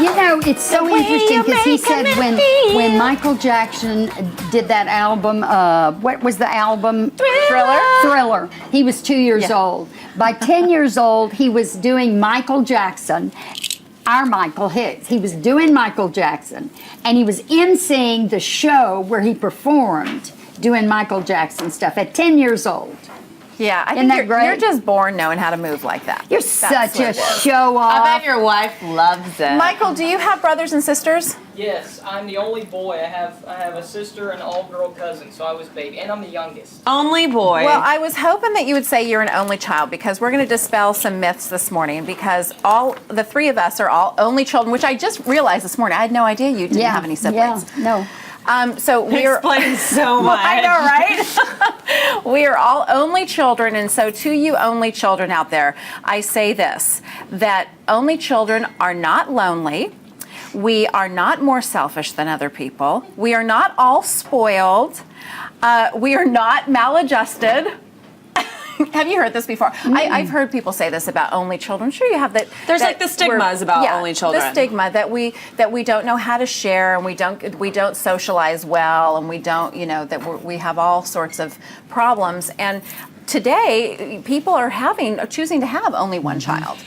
You know, it's so interesting because he said when Michael Jackson did that album, what was the album? Thriller. He was 2 years old. By 10 years old, he was doing Michael Jackson. Our Michael Hicks. He was doing Michael Jackson, and he was emceeing the show where he performed doing Michael Jackson stuff at 10 years old. Yeah, I Isn't think that great? you're just born knowing how to move like that. You're That's such a what it is. show off. I bet your wife loves it. Michael, do you have brothers and sisters? Yes, I'm the only boy. I have a sister and an all-girl cousin, so I was baby, and I'm the youngest. Only boy. Well, I was hoping that you would say you're an only child because we're going to dispel some myths this morning because all the three of us are all only children, which I just realized this morning. I had no idea you didn't have any siblings. Yeah, no. So we're explains so much. I know, right? We are all only children, and so to you only children out there, I say this, that only children are not lonely. We are not more selfish than other people. We are not all spoiled. We are not maladjusted. Have you heard this before? I've heard people say this about only children. Sure, you have that. There's like the stigmas about only children. The stigma that we don't know how to share, and we don't socialize well, and we don't, that we have all sorts of problems. And today, people are choosing to have only one child.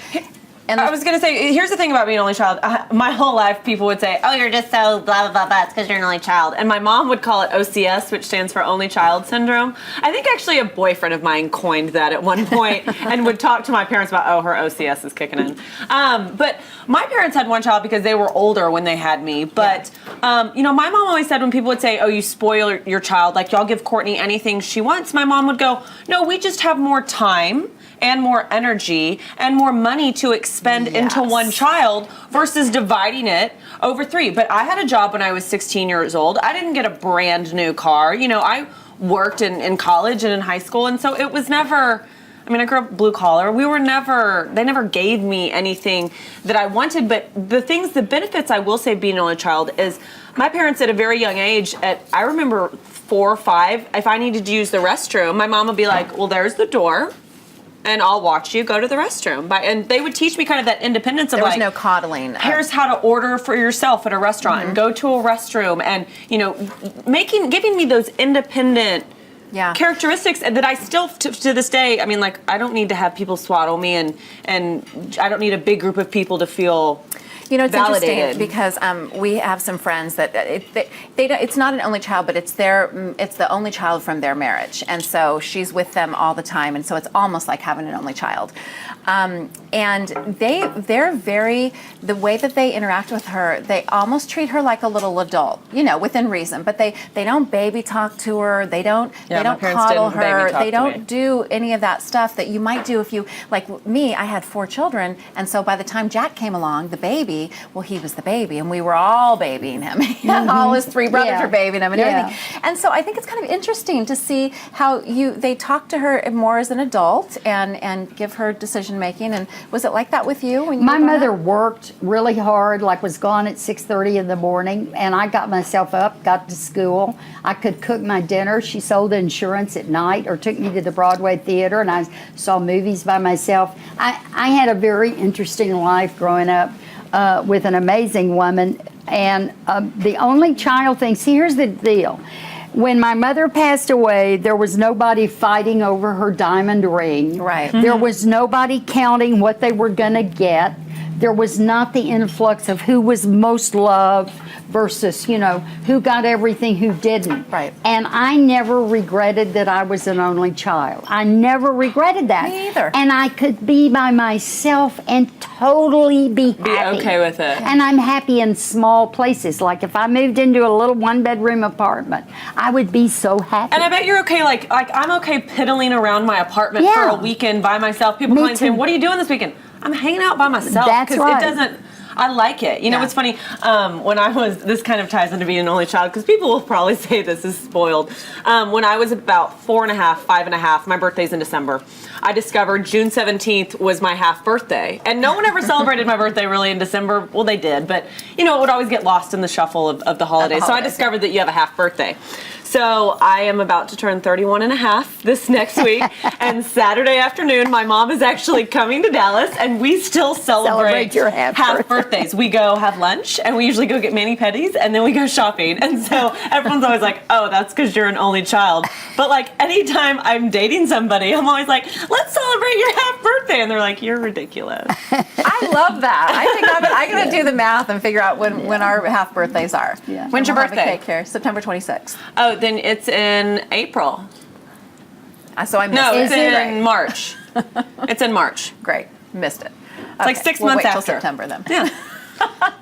And I was going to say, here's the thing about being an only child. My whole life, people would say, oh, you're just so blah, blah, blah, blah. It's because you're an only child. And my mom would call it OCS, which stands for Only Child Syndrome. I think actually a boyfriend of mine coined that at one point and would talk to my parents about, oh, her OCS is kicking in. But my parents had one child because they were older when they had me. But, my mom always said when people would say, oh, you spoil your child, like y'all give Courtney anything she wants, my mom would go, no, we just have more time and more energy and more money to expend into one child versus dividing it over three. But I had a job when I was 16 years old. I didn't get a brand new car. I worked in college and in high school, and so it was never, I grew up blue collar. They never gave me anything that I wanted, but the benefits I will say being an only child is my parents at a very young age, I remember 4 or 5, if I needed to use the restroom, my mom would be like, well, there's the door, and I'll watch you go to the restroom. And they would teach me kind of that independence of there was no coddling. Here's how to order for yourself at a restaurant and go to a restroom, and giving me those independent characteristics that I still to this day. I don't need to have people swaddle me, and I don't need a big group of people to feel. It's validated. interesting because we have some friends that it's not an only child, but it's the only child from their marriage, and so she's with them all the time, and so it's almost like having an only child. And they're the way that they interact with her, they almost treat her like a little adult, within reason, but they don't baby talk to her, they don't coddle her, they don't do any of that stuff that you might do if you, like me, I had 4 children, and so by the time Jack came along, the baby, well, he was the baby, and we were all babying him. All his 3 brothers were babying him and everything. And so I think it's kind of interesting to see how they talk to her more as an adult and give her decision making. And was it like that with you when you My mother worked really hard, was gone at 6:30 in the morning, and I got myself up, got to school. I could cook my dinner. She sold insurance at night or took me to the Broadway theater, and I saw movies by myself. I had a very interesting life growing up with an amazing woman. And the only child thing, see, here's the deal. When my mother passed away, there was nobody fighting over her diamond ring. Right. There was nobody counting what they were going to get. There was not the influx of who was most loved versus, who got everything, who didn't. Right. And I never regretted that I was an only child. I never regretted that. Me either. And I could be by myself and totally be happy. Be okay with it. And I'm happy in small places. Like if I moved into a little 1-bedroom apartment, I would be so happy. And I bet you're okay, like I'm okay piddling around my apartment for a weekend by myself. People calling saying, what are you doing this weekend? I'm hanging out by myself. That's right. It doesn't, I like it. It's funny, when I was, this kind of ties into being an only child, because people will probably say this is spoiled. When I was about 4 and a half, 5 and a half, my birthday's in December, I discovered June 17th was my half birthday. And no one ever celebrated my birthday really in December. Well, they did, but it would always get lost in the shuffle of the holidays. So I discovered that you have a half birthday. So I am about to turn 31 and a half this next week. And Saturday afternoon, my mom is actually coming to Dallas, and we still celebrate your half birthdays. We go have lunch, and we usually go get mani-pedis, and then we go shopping. And so everyone's always like, oh, that's because you're an only child. But like anytime I'm dating somebody, I'm always like, let's celebrate your half birthday. And they're like, you're ridiculous. I love that. I think I'm going to do the math and figure out when our half birthdays are. Yeah. When's your We'll have a birthday? cake here, September 26th. Oh, then it's in April. So I missed No, it. it's in March. It's in March. Great. Missed it. It's like 6 we'll months wait till after. September then. Yeah.